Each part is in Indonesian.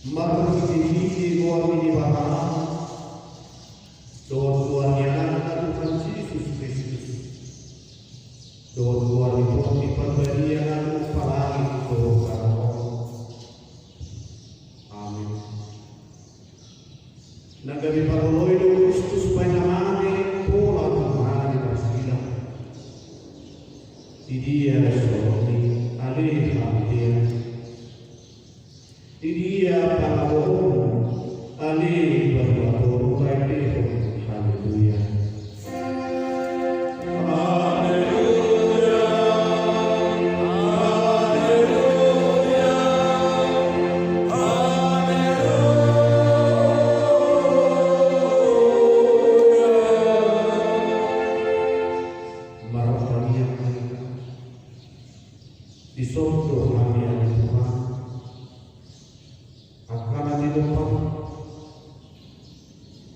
Maghihihi mo ang inibataan. Doon-doon niya ang Tuhan Yesus Kristus. Doon-doon niyo ang ipagdalian ang palangit ko karoon. Amen. Nagabi paruloy ng Kristus pa naman po ang mahal na sila. Didiya sorry, alih-alih. Didiya Panginoon, alih berlaku baik. Haleluya. Disordo kami yang Tuhan akan didepan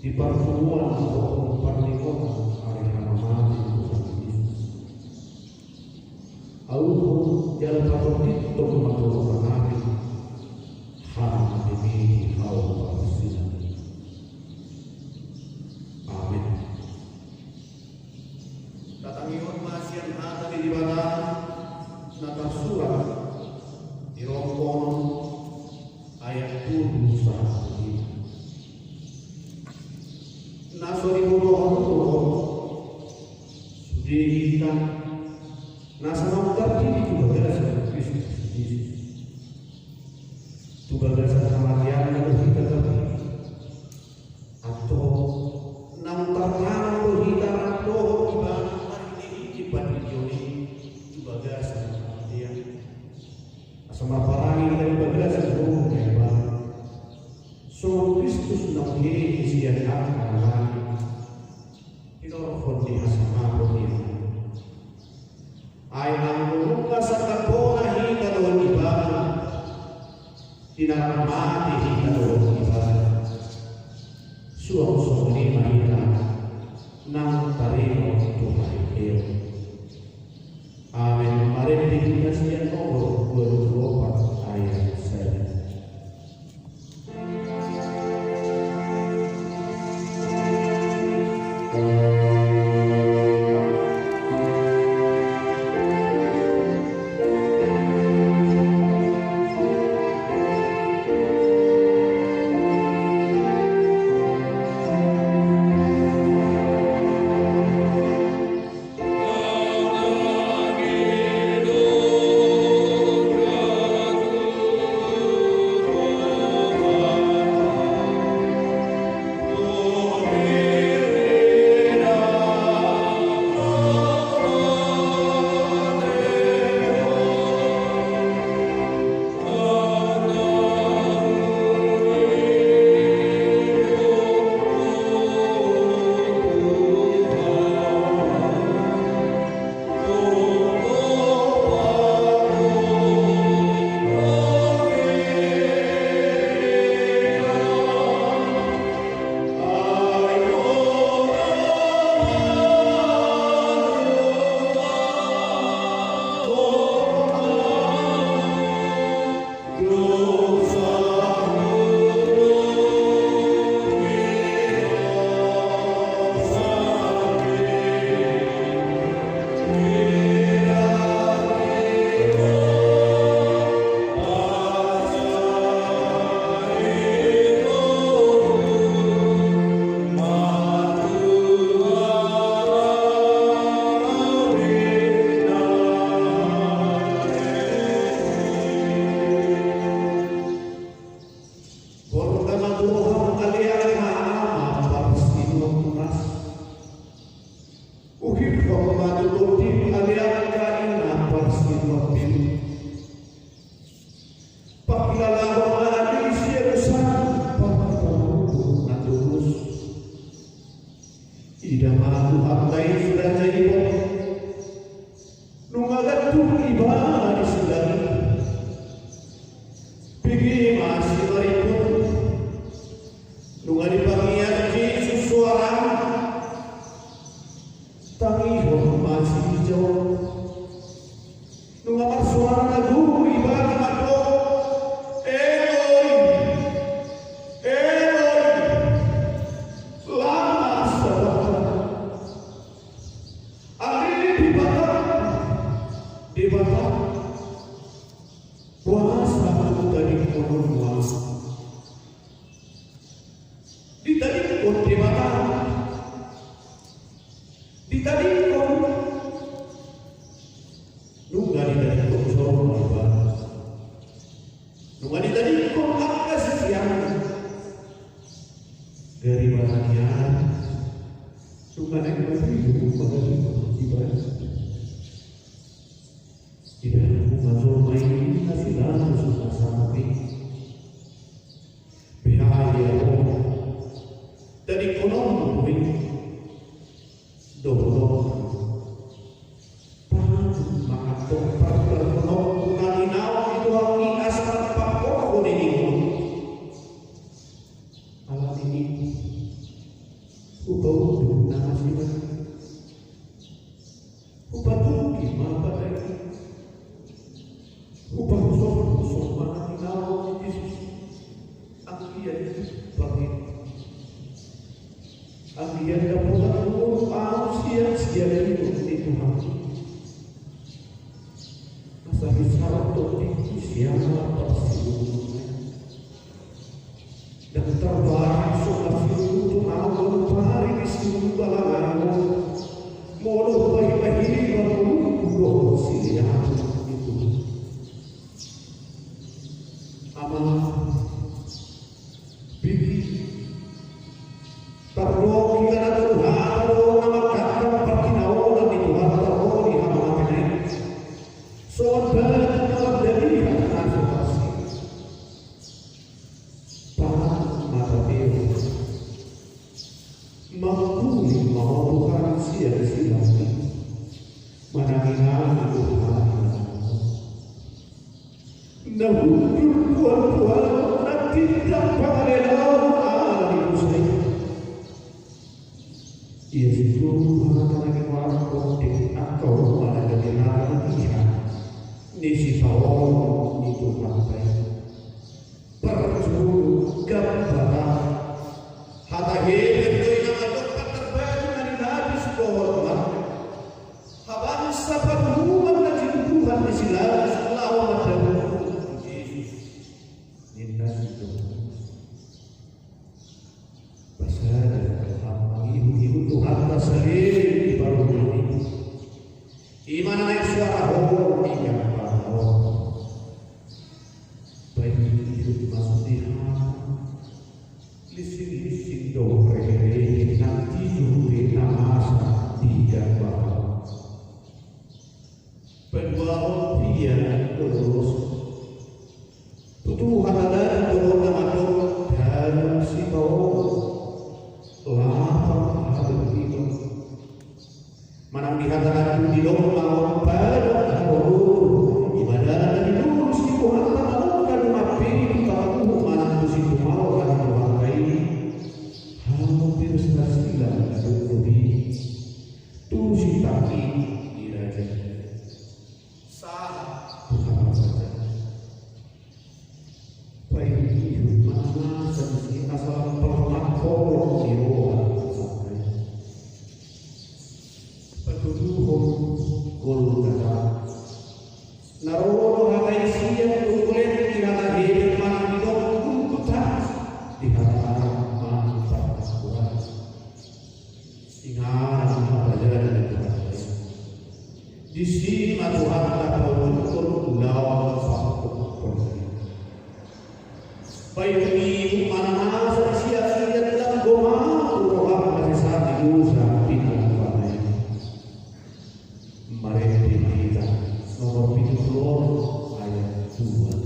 di pertemuan atau pernikahan hari Ramadan Tuhan Yesus. Aku jalan patutito matulungan namin hal demi hal Palestina. Amin. Tatangiwan masih yang ada di ibadah nakasurat di Rongkong ayat 71. Nasori buruh sudah kita nasa mengkaji itu berdasar Kristus Yesus. Itu berdasar kematian yang kita terima atau nampak kita atau ibadah ini itu berdasar sama parang dari berdasar hukum hebat. So Kristus nabi isian akan inorfon di asama pun ay nanguluka sa kapona hita doon ibadah tinaramati hita doon ibadah suang ni mahita nang tarino Tuhan Iyo. Amin. Mari kita siap ngobrol berdoa ayat saya. Tidak malu apa yang sudah jadi nungagat tu ibadah di sedari pergi masih meripun nunga dipanggil Yesus suara tangi masih hijau nunga suara lagu ibadah mato Nung tadi kung akas siang dari barangnya suka naik baju magaling iba tidak masuk main nasilan suka sampai behaya dari konon pun dodo makatok perkonon nalinaw itu ang asal pakko ini alat ini ubah nama sila ubah tuh gimana lagi ubah usok mana nalinaw Yesus ang iya bakit ang iya dapat ang siya itu Tuhan masa bicara itu siapa pasti dan terbaik sudah itu awal hari di seluruh balangan mulu bayi-bayi baru siap itu amal bibi terlalu kita Tuhan amal kata perkinawan di Tuhan terlalu di amal ini saudara telah jadi transformasi mampu melakukan sia-sia menanginan Tuhan namun tuan-tuan nanti dapat rela di usai Yesus menanginan orang kodik atau menanginan Tuhan nisi tahun itu sampai perjuru gambaran hata hidup itu yang dapat terbaik dari habis korban habang sapat hubungan dengan Tuhan di silang lawan dan Yesus nindas itu pasal ibu Tuhan terselir di baru ini iman naik suara horor ikan baik hidup masuk di lising dore nanti juri namasa tidak bakal kedua dia terus Tuhan ada turun nama dan si bawah lapar ada itu mana dikatakan di dalam pada ibadah di dulu si Tuhan kan mapi tahu mana si Tuhan orang hampir sembilan lebih tujuh kaki diraja sah Tuhan saja baik hidup mana sendiri asal pelakor di luar sampai petuduh gol kata naruh hatai siap kulit kirana hidup mana di dalam kutat di hadapan di sini Tuhan dapat mengukur lawan faktor baik ini mana sia-sia dalam goma Tuhan masih saat diusaha tidak pandai mereka kita nomor 70 ayat 2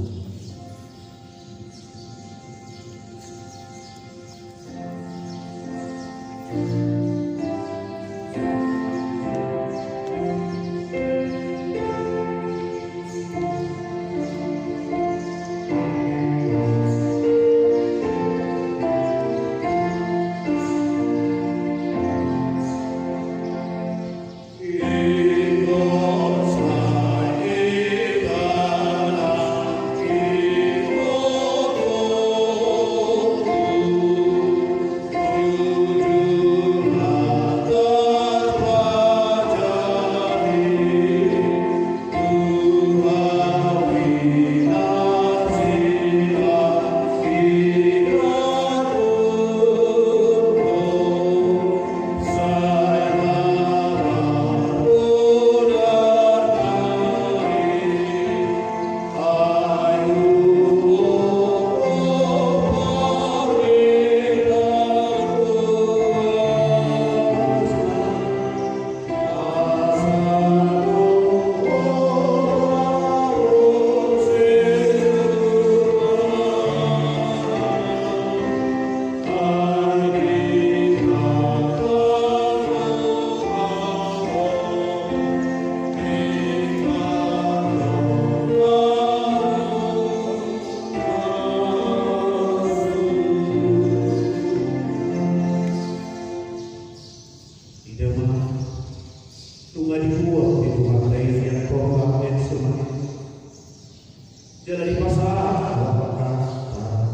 masa wapaka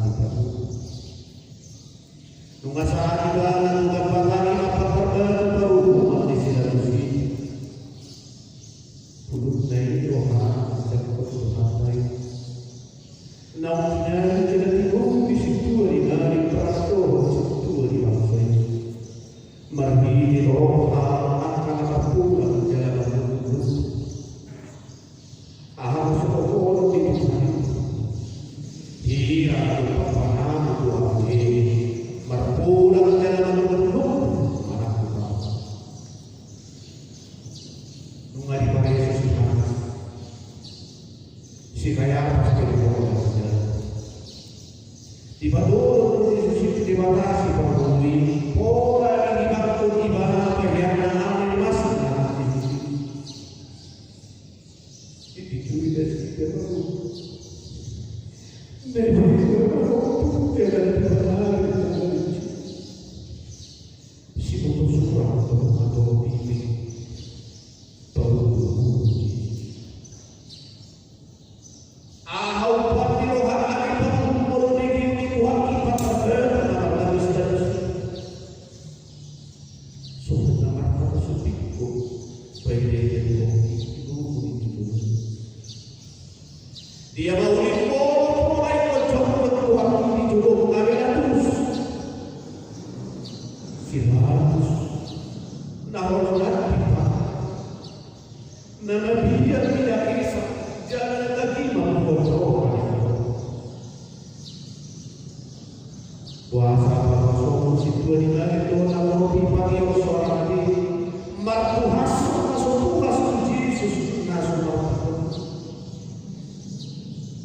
di baru. Nunga saat ibanan nunga pangani apa baru mati silalusi. Pulut naik doa jangkau tuhatai. Naunnya jadi bom di situ di prasto situ di bangsa. Marbi di roha akan terpulang jalan lurus. Aham sokor di sana. Ia papanah tuane berpulang jalan lurus mana kita. Nunga di pakai susah. Si kaya pasti berpulang. Di padoro di dibatasi penghuni pola ini waktu di mana kegiatan masih itu curi dari kita baru jalan si motor surah atau ini baru dia mau limpur mulai kocok Tuhan di jodoh mengalir terus 100 nahonan pipa nama dia tidak kisah jangan lagi membuat puasa pasong situ di langit Tuhan Allah pipa yang seorang di martuhas masuk Yesus nasional.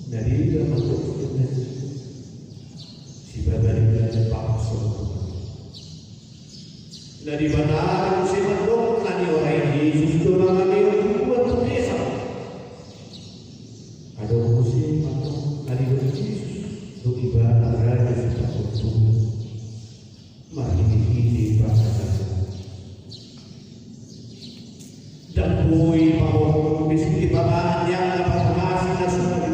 Dari dalam bentuk si badari paksa. Dari mana si mendung nani orang Yesus orang ini buat desa. Ada musim atau nani Yesus untuk ibadah ada di situ. Mari ini bahasa dan boy mau bisnis pangan yang dapat masih nasional.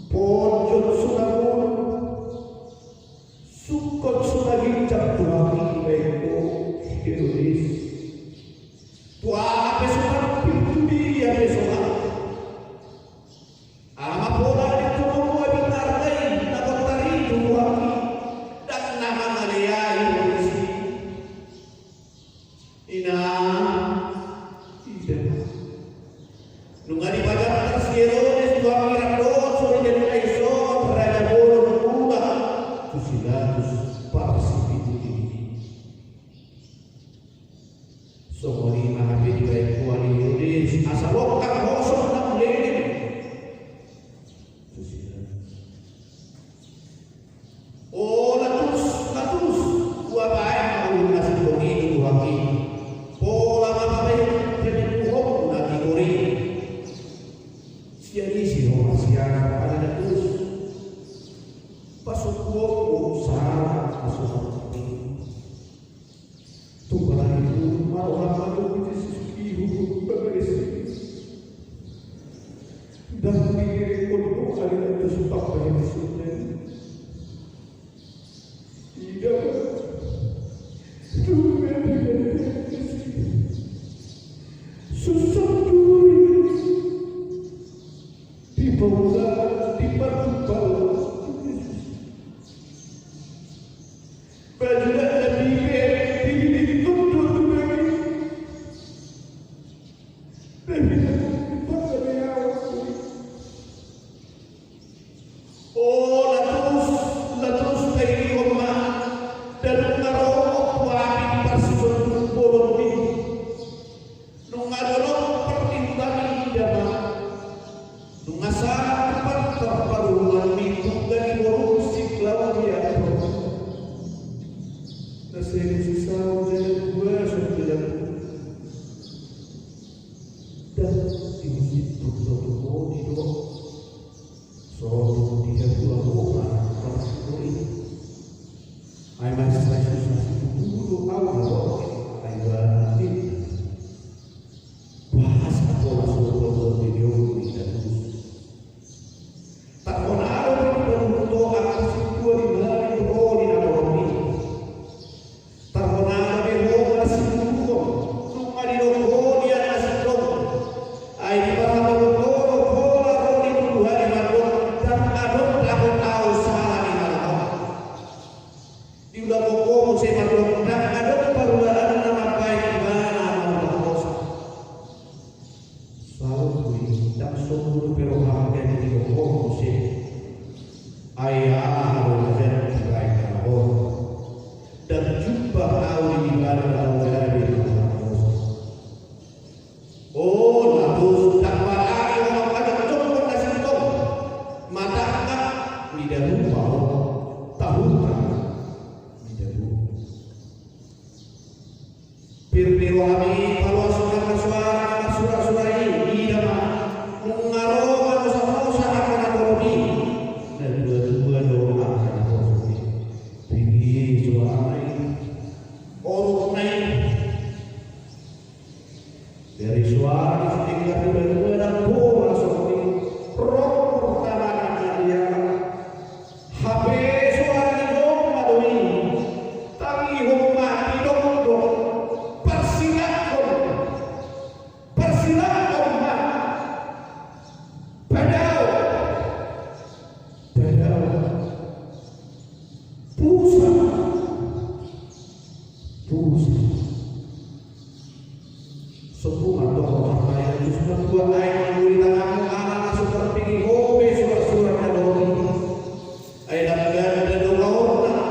Pojok sunapun suku usaha masuk ini. Tunggalan itu malah aku ibu berbeda. Dan diri untuk kalian itu suka berhasilnya. Tidak. Susah duri. Dibawa, dipertubal. Bajulah lebih dituntut lagi. Oh, latus dari rumah dan mengarok kuatin pasifun bolong ini. Nungadolong pertimbangan dama. Nungasa tempat perparuan minggu dari borong siklau dia. Nasib sisau dan dua sudah dan di situ satu hidup so dia dua orang orang ini ay masih dulu awal ayat ini bahas atau masuk video ini dan tak pernah berbentuk akan situa di dalam roli atau ini tak pernah berbentuk situa cuma di roli yang masih roli ay di bawah dan jumpa kau di ibadah oh lalu tak pada orang pada jumpa kasih tong mata tak tidak lupa tahu tak tidak lupa pirpiru kami kalau suara ini dama mengaruh manusia akan ekonomi dan dua doa akan ekonomi tinggi suara orang naik dari suara tinggal dua dan bola seperti roh pertama dia HP suara di rumah doi tapi rumah di dong persilakan padau pusat semua orang kaya itu semua buat air di tanganmu anak seperti hobi surat-suratnya doi air dan doa orang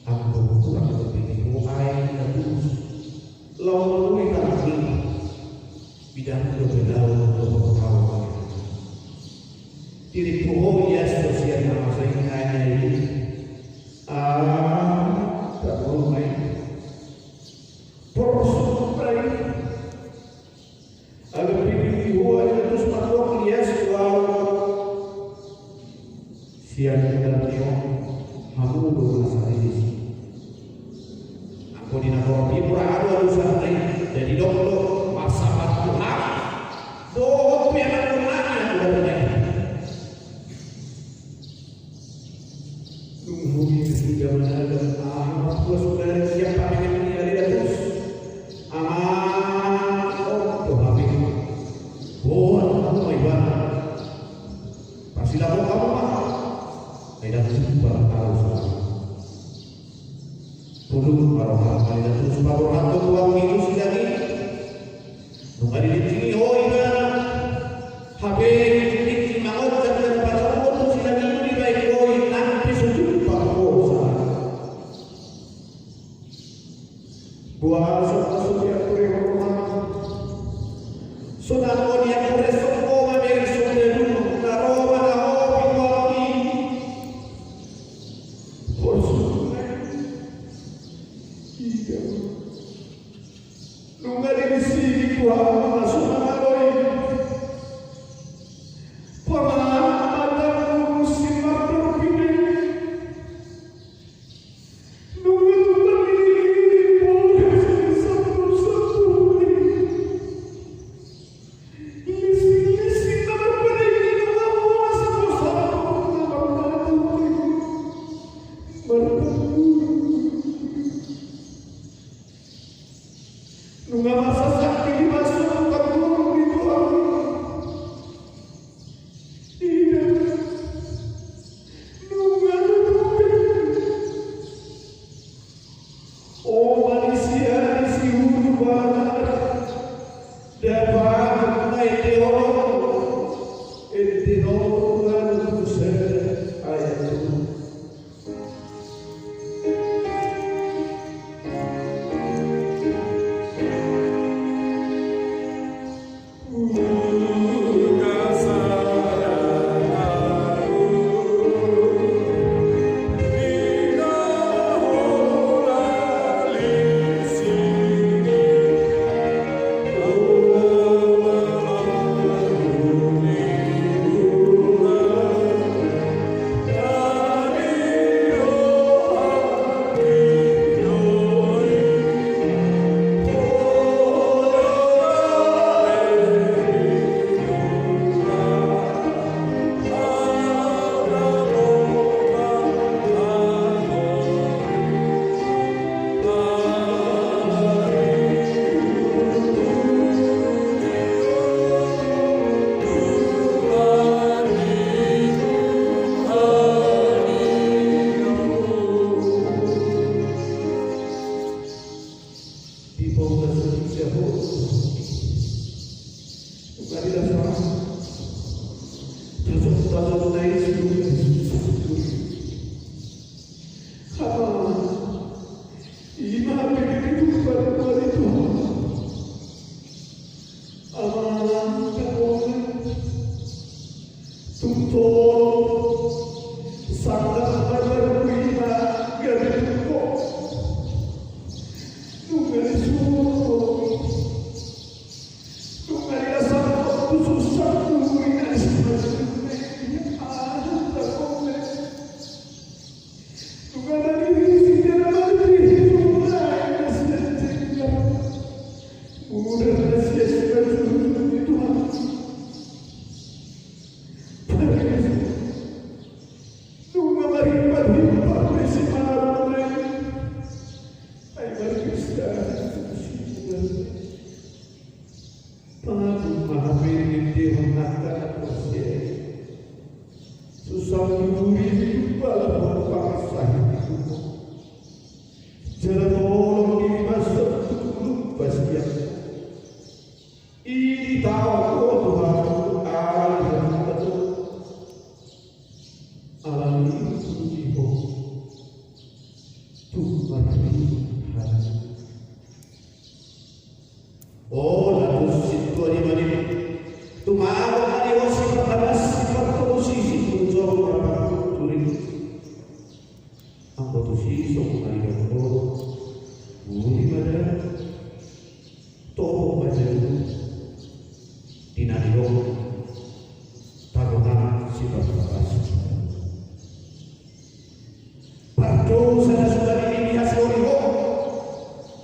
aku kurang lebih air dan terus lalu kita lagi bidang berbeda untuk kawan diri pohon ya sosial nama saya kaya ini tak boleh main poros lain agar pilih buah terus masuk ya soal siang dan siang kamu dulu sehari aku di negara timur ada usaha jadi dokter masalah Tuhan dokter yang menangnya udah naik tunggu ketiga menada aku sudah siap pakai ini dari terus tuh habis buat kamu ibadah pasti lapor kamu mah tidak jumpa tahu dulu para hal tidak terus baru hantu uang minggu sudah ini nunggu di sini oh ibadah HP di mangot dan pada waktu sudah ini di baik koi nanti sejumpa kosa buah masuk yang kurang rumah sudah mau dia kurang semua dari sudah dulu naroba nahobi kopi nunca deve ser igual Oh, lalu situ di mana? Tumawa kali wasi perhadas sifat posisi tunjuk apa turin. Angko tu si sok kali angko. Budi pada toh baca tinadiro taruhan sifat perhadas. Pardo sana sudah ini hasil ho.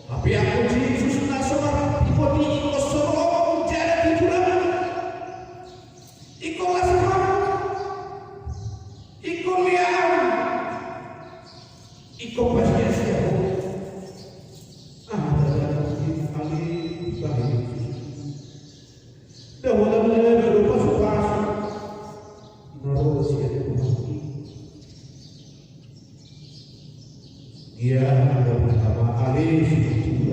Tapi aku Yesus nasor ipoti iko soro jara tiduran. Iko lasma. Iko liam. Iko pasnya ali baik. Dah wala mana lupa supas. Naruh siapa mati. Dia adalah pertama kali itu.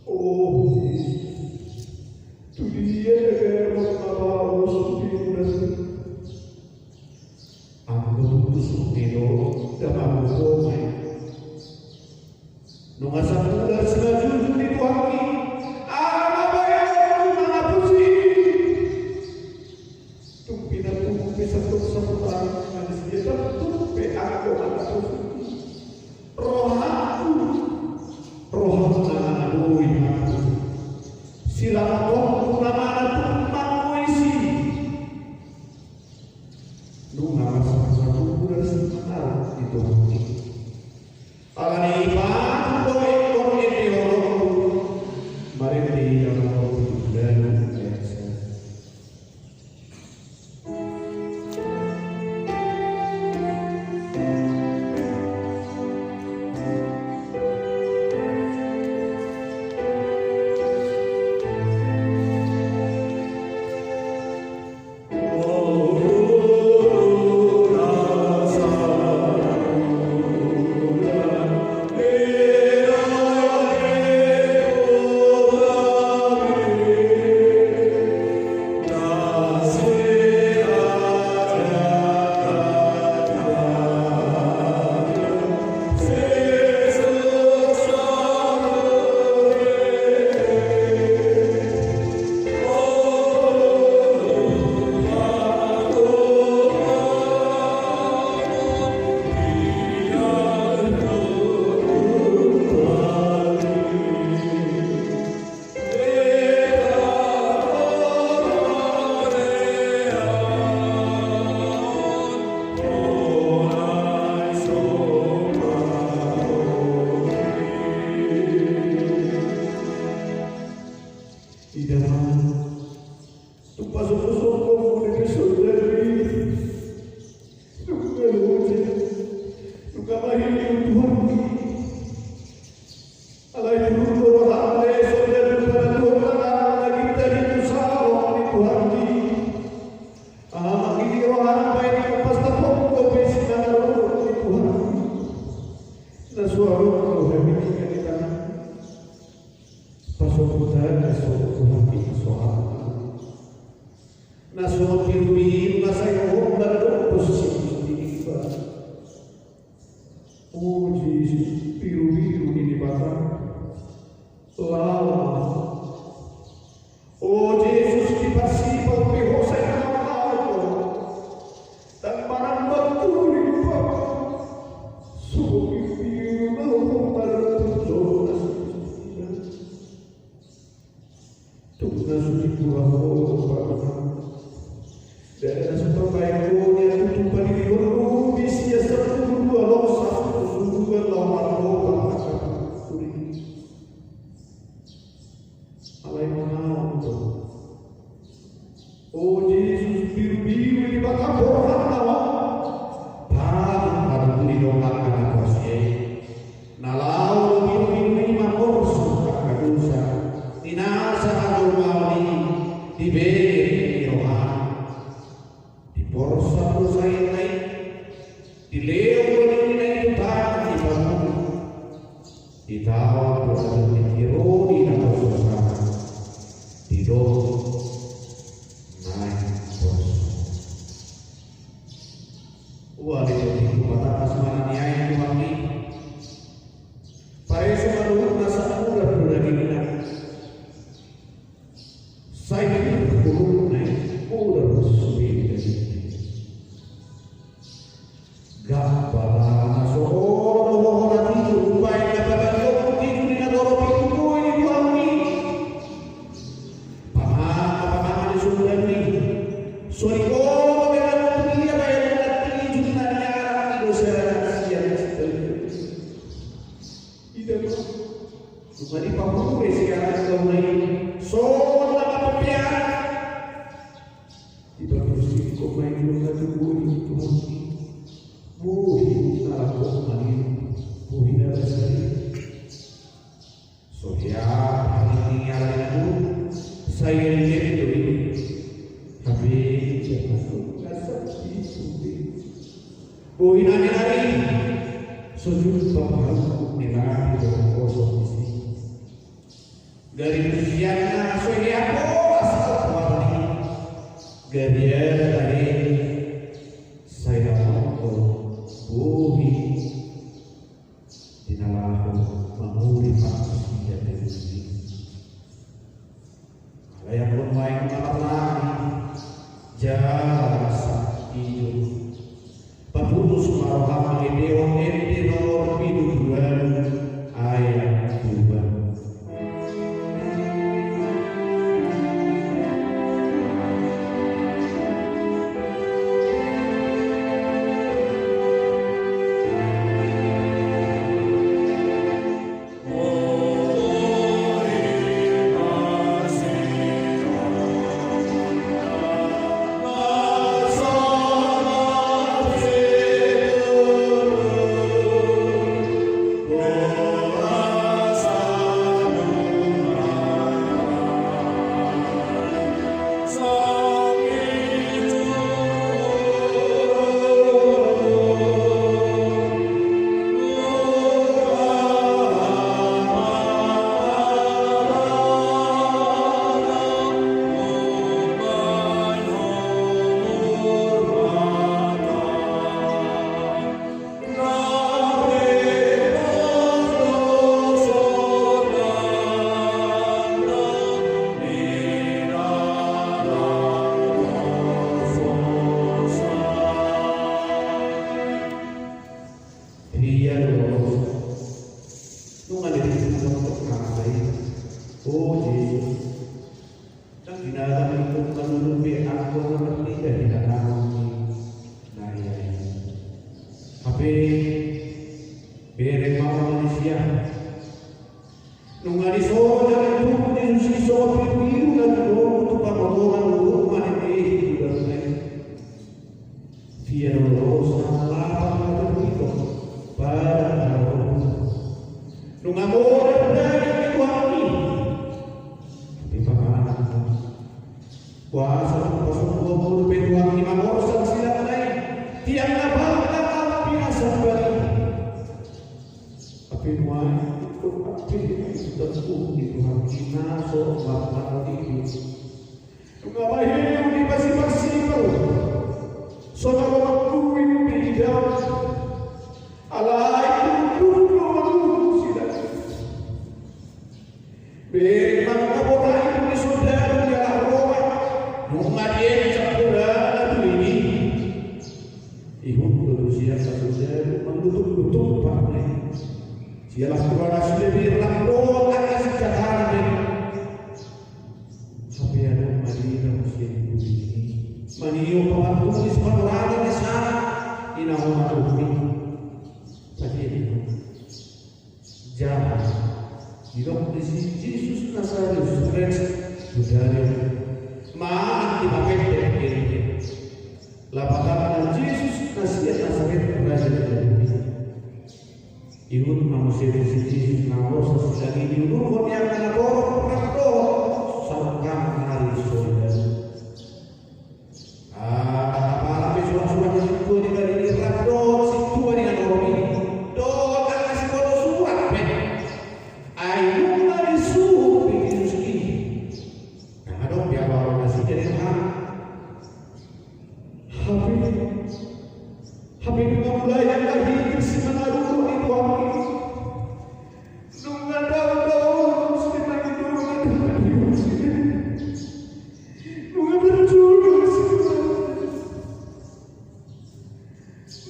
Oh, tu dia yang membawa supiran. Aku supiro dalam rumah. Nunga sabda selaju di tuangi. Apa yang mengapusi? Tumpina tumpi satu orang manis dia tumpi aku mengapusi. Rohaku silakan nama manuisi nunga sama bulan semangat itu alani iman boy ini orang mari dia mau dan Hey Wali itu kata asmana niai Tuhan ini. Pai seluruh nasa udah berdagingnya. Saya berhubung naik udah bersubi dari gak bala seorang tidur baik kata tidur di nadoro pintu ini Tuhan ini. Paman di surga ini. Sorry Mari pamuri sekarang kembali soal apa pian tidak mesti kau main juga tubuh itu buhi naraku mari buhi narasari sohya hari ini aku saya jadi tapi jangan suka seperti buhi nari sujud bahagia nilai dalam kosong dari usianya saya asal warni gadia dari saya mau buhi di dalam menghuni manusia dari sini. Kalau yang belum main malam lagi jalan sakit pemutus marham dewa ente nomor hidupan ayat Tuhan. Habis mulai yang lagi si menaruh itu wangi. Nungan daun si menaruh nungan berjulu si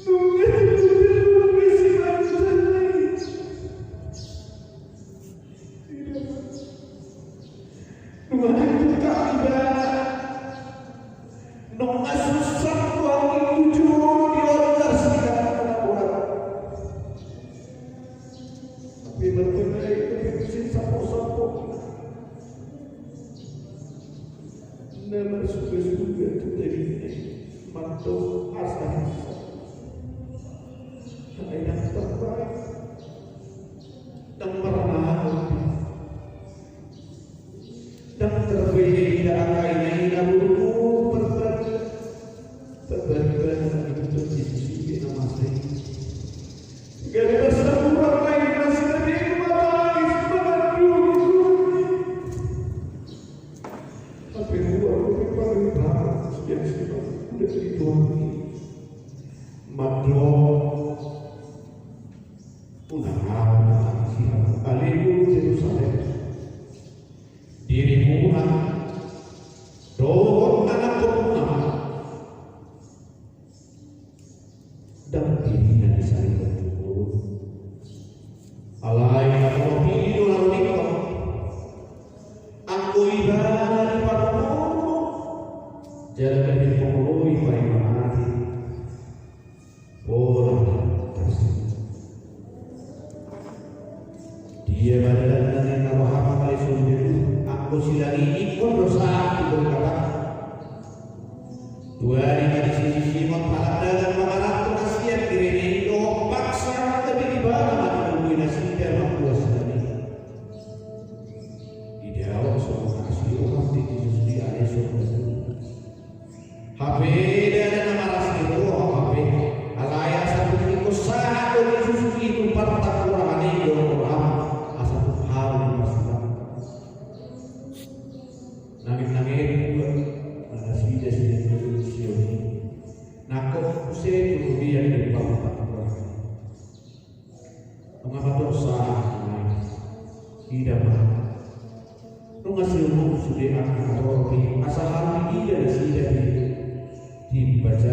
nungan berjulu si nungan itu kaidah nungan susah wangi jujur di order sedikit orang. Tapi betul itu bikin sapo-sapo. Nama suka-suka itu dari mantu asal. Ayah terbaik dan pernah dan terbaik tidak akainya ini buruk berbalik itu sisi nama saya. Gara-gara sebuah lain masih tadi kembali tapi gua paling berat yang sudah dituangi madro unahan siapa alimu Yerusalem dirimu doa anak pemunah dan dirinya disayang berjumur alai rohi dolar nikah aku ibadah di padamu jalan di pemului baik mati orang kasih dia badan dan yang naroham kali sundelu aku silangi ikut dosa aku berkata dua hari di sisi Simon malam dalam mengarah ke kasihan kiri ini paksa tapi ibadah mati dominasi dan membuat sekali di dalam semua kasih orang di Yesus di ayat HP dan nama rasa itu HP alaya satu tikus satu Yesus itu partak kurang ini orang asal hal yang masuk nangis juga mengasih dasar sioni nakok usai kemudian dari partak kurang mengapa dosa tidak mah ngasih umum sudah akan rohi asal hal ini dari sidak dibaca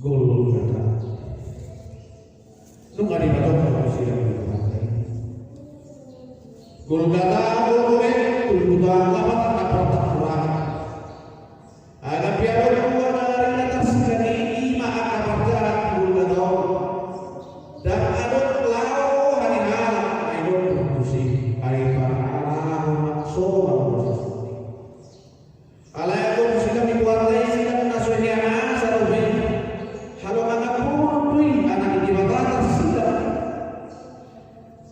gol kata lu nggak dibaca kalau sidak gol kata gol lama tak kurang ada piala dua dari atas sekali lima akan berjalan gol kata dan ada lau hari malam ayo bermusik hari malam maksud alaikum sudah dibuat lagi sudah nasuhnya sarubin kalau anak pun anak ini bakal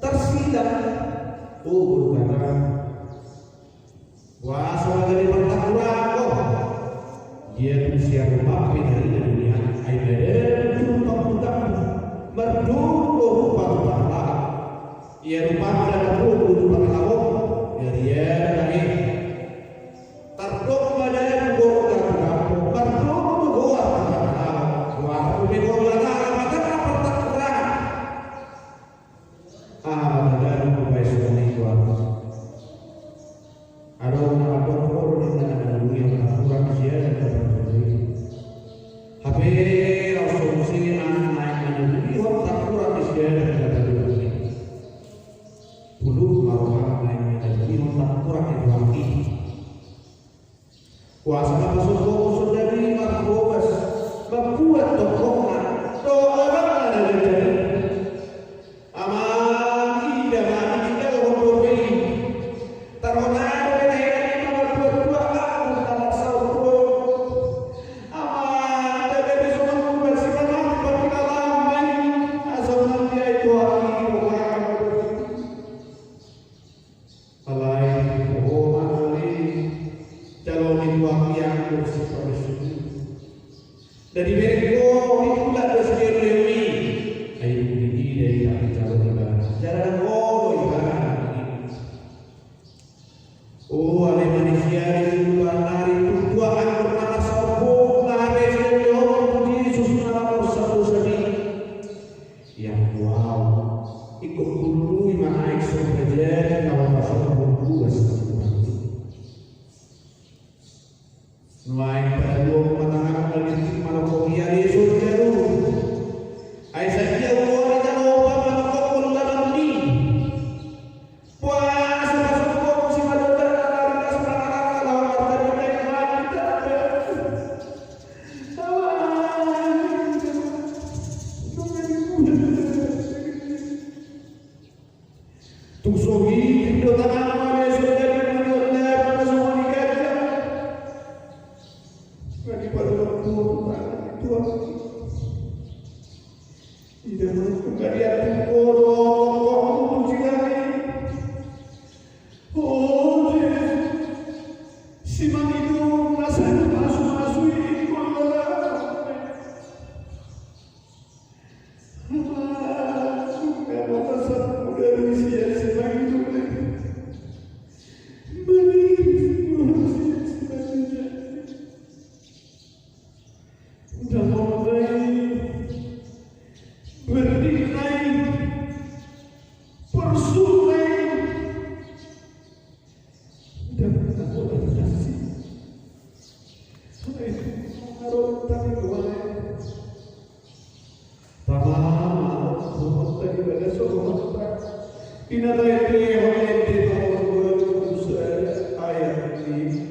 tersidak berkata wah soal dari pertakuran dia berusia rumah dari dunia air tumpah tumpah berdua rupa ia rumah ada rupa ya dia lagi terdok badan gua terdok gua wah umi gua lana mata pertakuran badan gua suami gua ada nama dokter dengan ada dunia pertakuran dia dan HP asumsi anak naik pertakuran dia dan ada dunia bulu maruah naik pertakuran itu lagi kuasa masuk dari Markobas membuat tokohan orang ada dari aman tidak mati tidak berdoa tarona ini membuat dua aku tak saukur aman dari semua masih mati bagi alam asal nanti itu hari alai calon itu yang bersifat dari beriko itulah dasar Lewi ayo ini dari calon ibadah jalan ibadah oh oleh manusia itu hari itu Tuhan bermana sopo main pada dua pemandangan dari Manokohia di surga itu. Aisyah dia orang yang lupa Manokok dalam ini. Puasa masuk kok si Madura dari seberang lawan dari mereka mati Tusogi itu tangan mana sudah jadi mana pada semua dikaca. Lagi pada waktu itu tidak mau kalian bodoh lagi. Oh, si man itu rasanya masuk ini malah. Suka masa udah usia si man itu lagi. Udah mau berdiknai persulai dan tak boleh kasih harus tadi kemana tamam tadi pada sobat inalai oleh di nomor 2 ayat ini.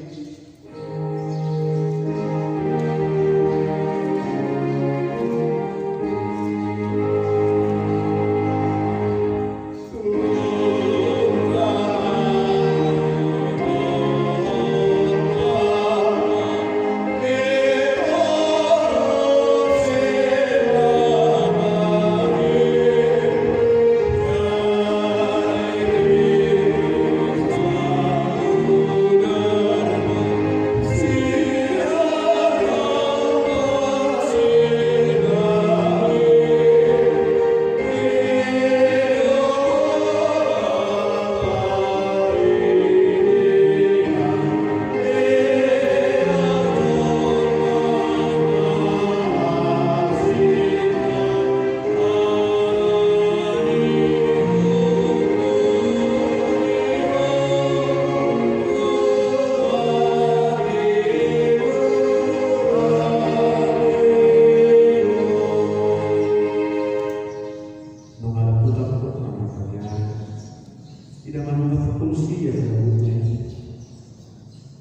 Tidak menunggu kursi yang barunya,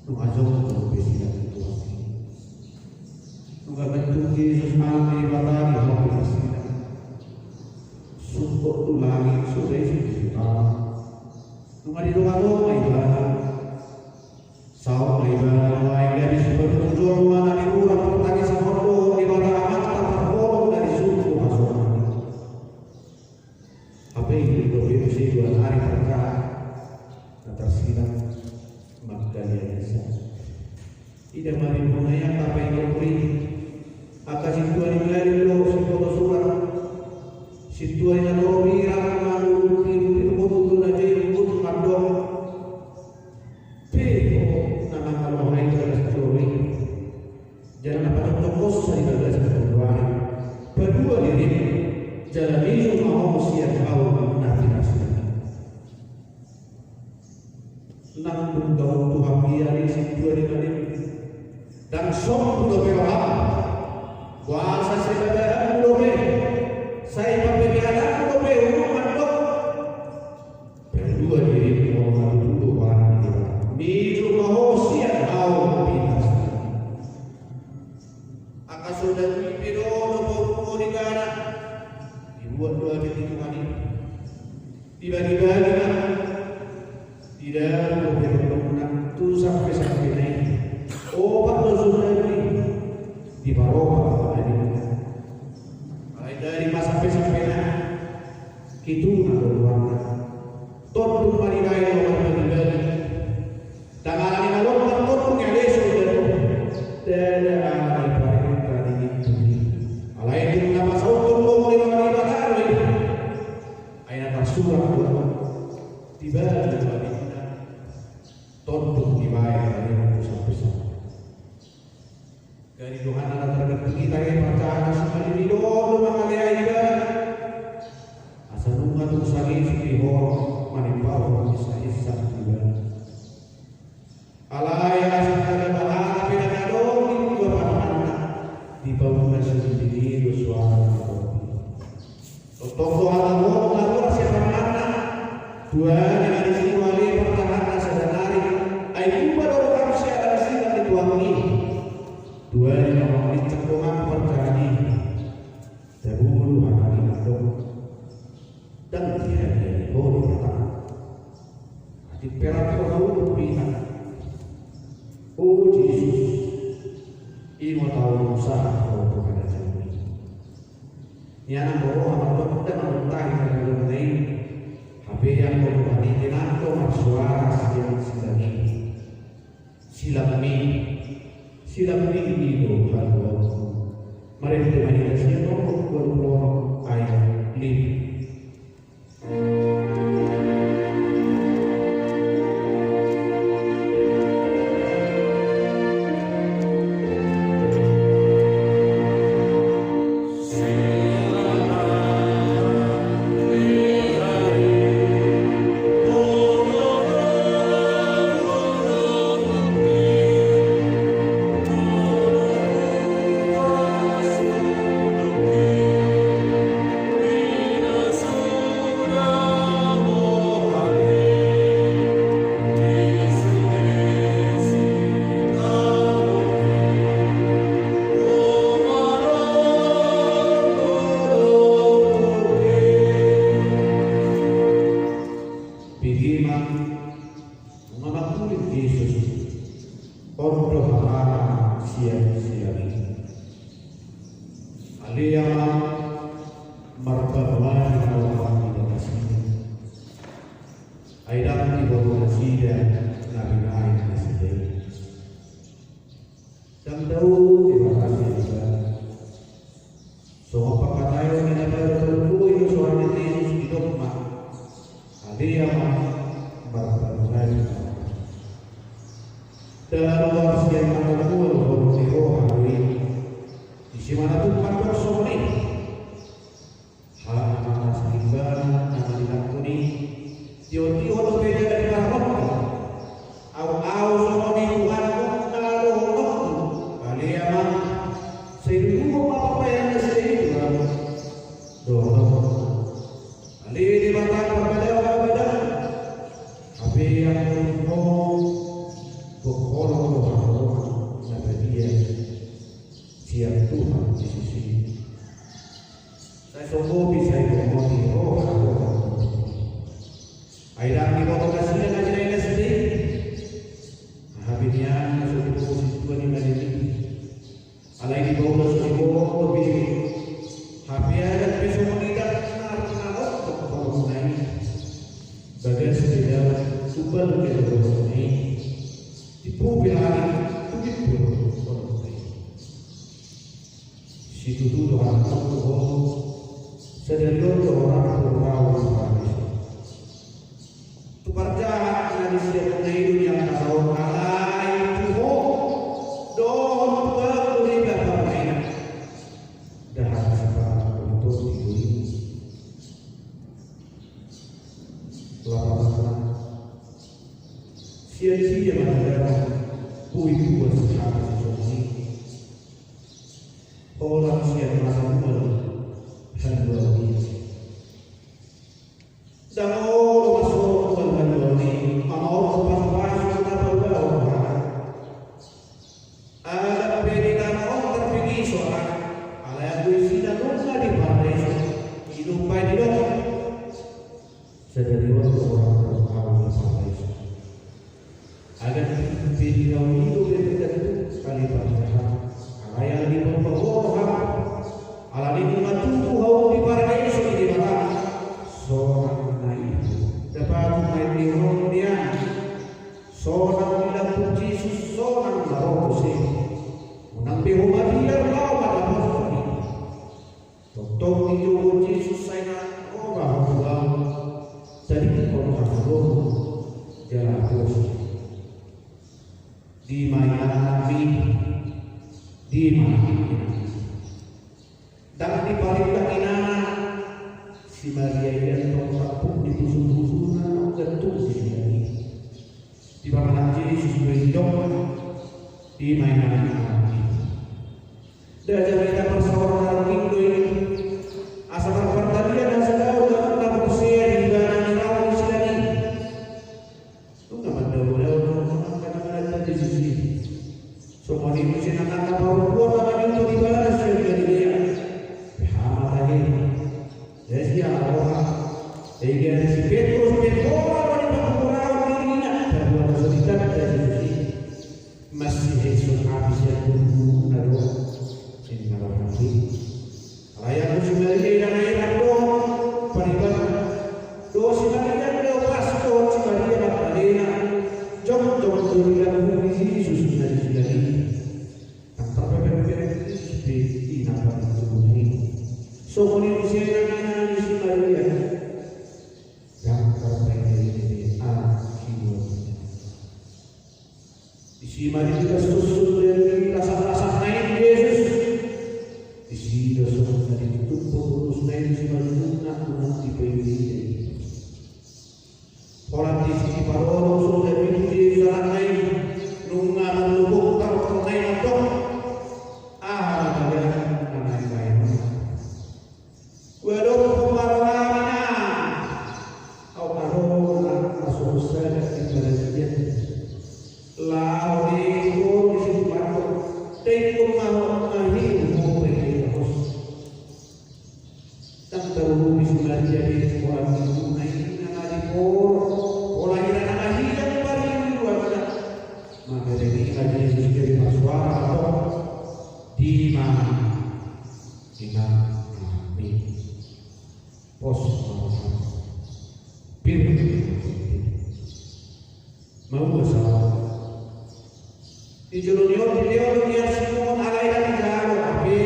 nungajong berbeda situasi, nunggabentuk Yesus Almi batari hobi sida, support tulangi sudah kita, nungadidoa ibadah, saw ibadah lain dari sebuah tujuan mana di urang pertagi sahodo ibadah amat tak terbolong dari suku masukani. Apa ini lebih mesti 2 hari berkah tersilang Magdalena Isa. Tidak mari punaya apa yang beri akan situasi dari lo sekolah surat situasi lo birang lalu dibutuh aja dibutuh kandong pero nama kalau hai terus curi jangan apa tokos saya tidak seberdua kedua diri jalan itu mau siap tahu nanti hasilnya. Nang daun Tuhan dia di situ dengan ini dan som pulau perawat kuasa saya pulau pe saya pembicaraan pulau pe hubungan dok berdua diri mau dulu barang kita miju mau siap tahu binas akan sudah mimpi dono mau negara dibuat 2 kehitungan ini tiba-tiba tidak berpeluang tu sampai naik. Obat sudah ini di bawah dari masa sampai naik. Itu nak berwarna. Totu mari kaya orang meninggal. Tangan ini kalau totu yang lesu dan ada ibarat tadi itu. Alai itu nama saudara mau lima hari. Ayat tersurat tiba di tonton dibayar dari pusat-pusat. Dari Tuhan anak tergantung kita yang percaya sama diri doang mengalih ibadah. Asal nunggu tuh sakit di bawah manimpau bisa isak ibadah. Alai asal ada bahan tapi ada dong dua yang dicekungan percaya dahulu hari itu dan dia boleh datang di perak tahu pihak oh Yesus ini mau tahu usaha kau kepada kami yang bawa anak dan mentah yang lain HP yang kau bani dengan kau suara yang silam ini Tuhan mari kita menyanyi nomor 20 ayat 5. Semua di sini akan Imam pos mau salah di jolonyo dia semua alai dan jauh tapi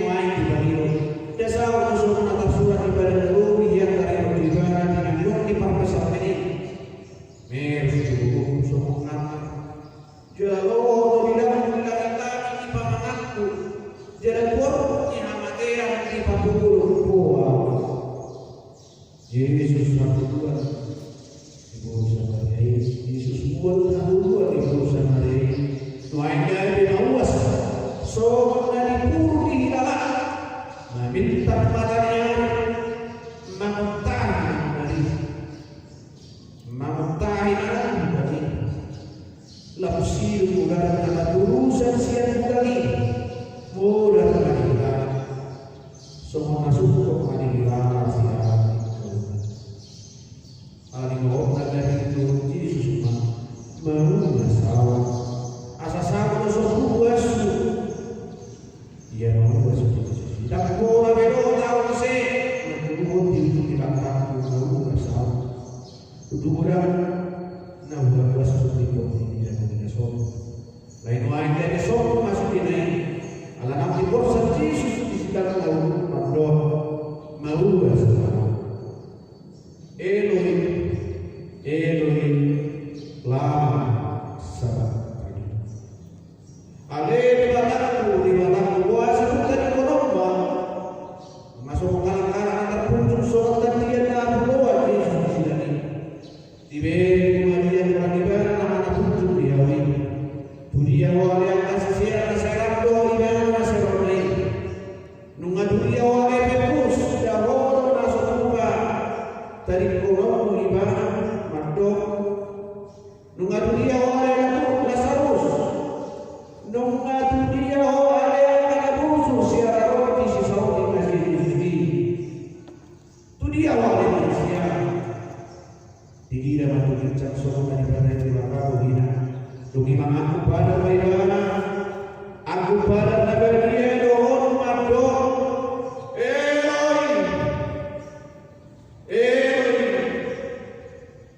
muai di bawah desa usul natap surat ibadah dulu yang dari ibadah dengan di parpesal ini mersi buku semua jauh tidak mengatakan di pamanganku jalan pornya amate yang di papulu Yesus satu dua ibu sama Yesus buat satu dua ibu sama Tuhannya dinawas so dari puru dihilang meminta padanya mengutahi dari lapsi bukan kata urusan siang kali mudah kali semua masuk ke pengadilan siang alimau dari itu Yesus mau masalah asasal usul buasu dia mau buasu tak boleh bedo tahu sih menurut itu tidak tahu mau masalah itu orang nah udah buasu di bawah ini yang sok lain lain dari sok masuk ini ala nanti borsa Yesus di sekitar tahu mandor mau masalah Elohim lama sabat ale di batangku kuasa bukan di kolomba masuk mengkalang-kalang antar puncuk sholat dan dia nak berdoa Yesus di sini di pengadilan orang ibadah nama puncuk diawi dunia wali akan sesiara serap doa ibadah masih ramai nunga dunia wali pepus dahulu masuk buka dari kolom ibadah nunga dunia wale itu Lazarus nunga dunia wale yang busu siara roti si saudi kasih di tu dia wale manusia digira matu kecak soal dari pada dibakar hina dungi aku pada baikana aku pada nabadia dohon mado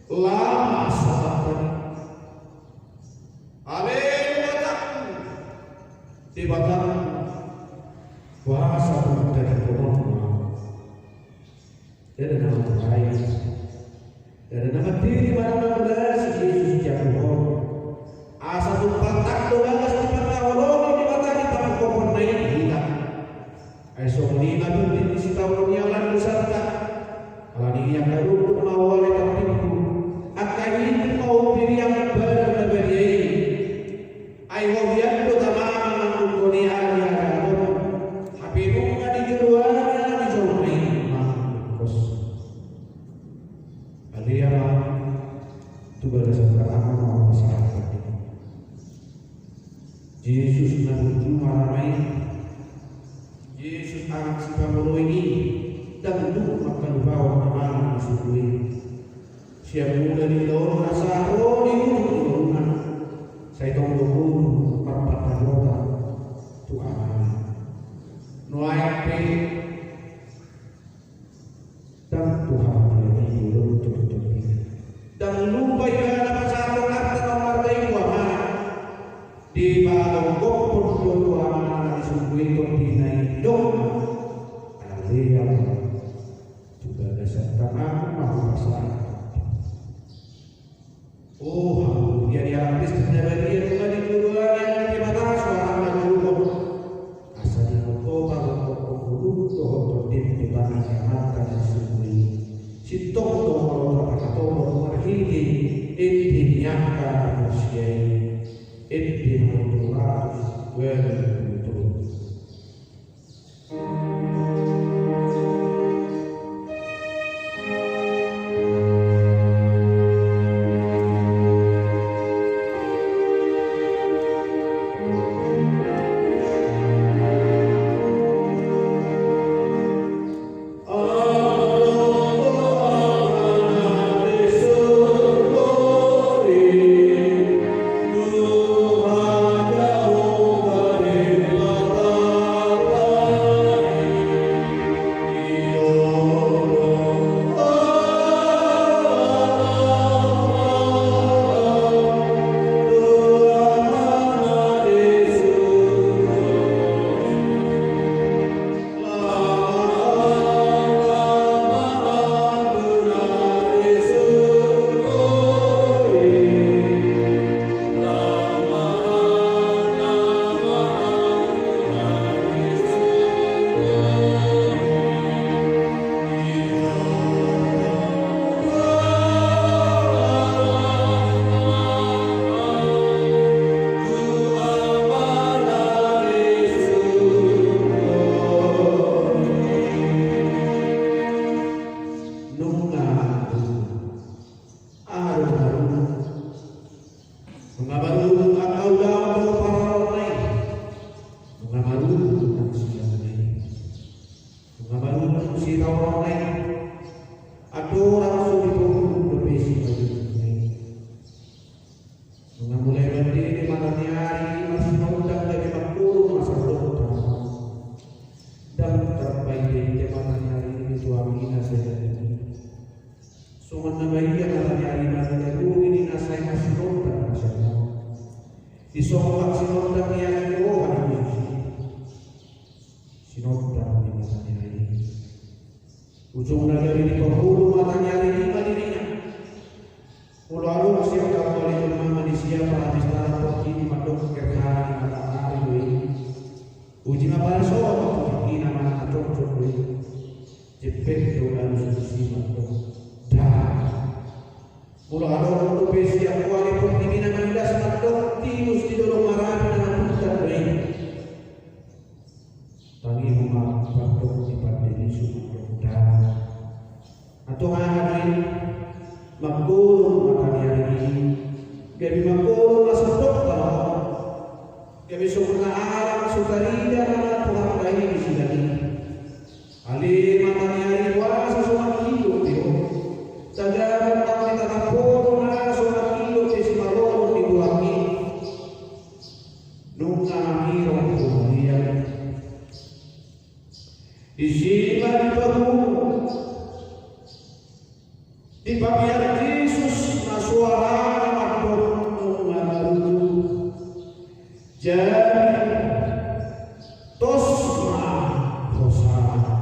lama sahabat di batang kuasa dari kolom dari nama lain dari nama diri mana belas Yesus jatuh asa tumpang tak doang seperti orang di batang di tangan kopon naik hilang esok ini nabi di sita orang yang lain besar tak kalau ini yang baru mau oleh tertipu akan ini mau diri yang benar beriai ayo biar pertama Yesus menuju maramai Yesus anak si pamulu ini dan untuk makan bawah amanah disukui siap muda di daun rasa di rumah saya tunggu dulu perempat rota Tuhan nuaipe dan Tuhan ini dulu tutupi dan lupa ibadah pasal kata nomor dari di balong kopor doa amanah disukui kontinai dong alia juga dasar tanah mau masalah oh dia habis dari dia juga di duluan yang di mata suara maju asal di foto balong kopor dulu doa di tanah yang mata disukui sitok doa kata doa marhini ini nyaka manusia Eddina Tuhan Tuhan Tuhan orang atau orang sudah pun besi baju mulai berdiri malam hari masih mengundang dari makhluk masa dokter dan terbaik dari malam hari ini suami nasihat ini semua nabi yang malam hari ini nasihat masih dokter masalah di soal sinodam yang hari ini sinodam di malam hari ini ujung dari penghulu matanya hari ini dirinya lalu siap kembali rumah manusia habis tanah ini madok kerjaan matahari ini uji apa soal ini nama cocok ini jepit doa suci madok dah lalu besi aku ali pemimpinan mandas madok tinus di dalam marah dengan putar ini tapi rumah madok di pandemi sudah dah atau hari makul makan hari ini gabi makul masuk dokter gabi sempurna alam sukarida Tuhan lain di sini ali makan hari puasa semua hidup yo saja kita tapur na semua hidup di simalon di bulangi nunga miro kemudian di sini di bagian Yesus nasuara makhluk mengalu jadi tosma hosana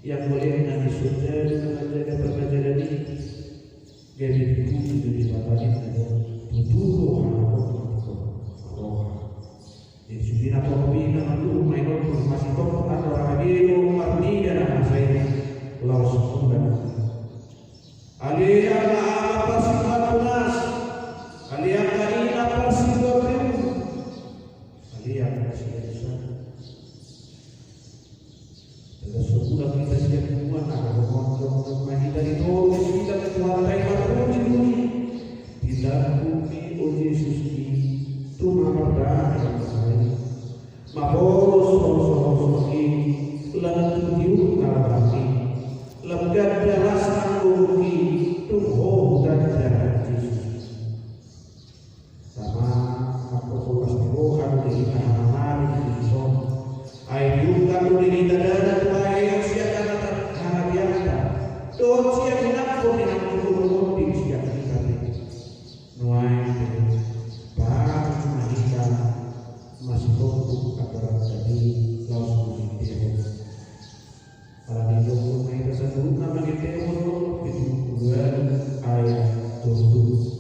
yang boleh menangis Jadi itu di batali tutup jadi sudah apa bina itu main masih top atau radio arti dan saya laos sudah alia apa sifat nas alia kaina apa sifat alia kasih dan sebulan kita siap buat akan mengontrol mahi dari itu kita ketuarai baru di dunia tidak bumi oh Yesus itu mengabaikan Maboros lan tujuh narasi lemgad darasan bumi tunggu dan Yesus sama aku pasti rohan di tahanan di son ayu kamu di dada tuai siapa kata biasa don siapa nak kominan turun di siapa kita nuai para mahita masih untuk agar jadi langsung di para di dalam mereka sebut nama kita itu bukan ayat tujuh.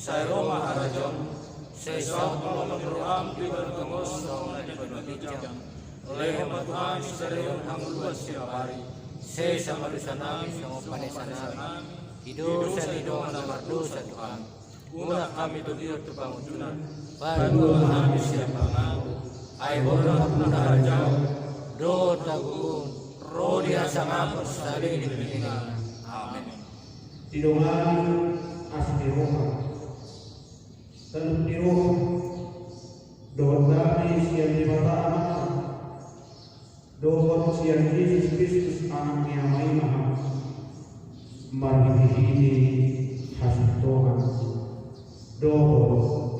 Saya Roma Harajon, saya Sabtu Memeruam di Bertengos Roma di Bertijam. Oleh Tuhan Israel Hangluas setiap hari. Saya sama dosa nami sama panesan nami. Hidup saya hidup nomor dosa Tuhan. Una kami tudir tu pangutunan. Baru kami siapa mengaku. Ay bodoh pun harajau. Do tagun. Rodia sangat saling dipilih. Amin. Tidongan asli Roma. Tentu doa kami siang di mata anak, doa siang Yesus Kristus anak yang maha, mari ini hasil Tuhan, doa